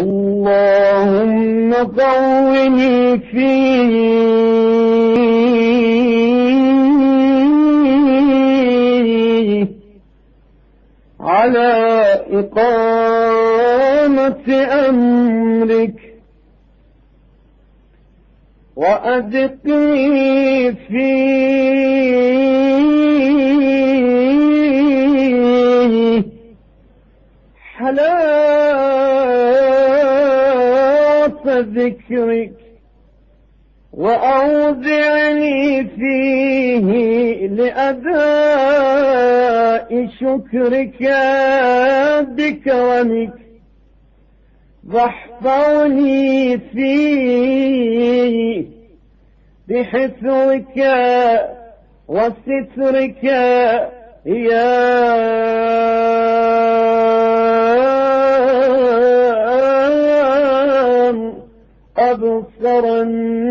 اللهم قوني فيه على إقامة أمرك، وأذقني فيه حلاوة ذكرك، وأوزعني فيه لأداء شكرك بكرمك، واحفظني فيه بحفظك وسترك يا أبصر الناظرين.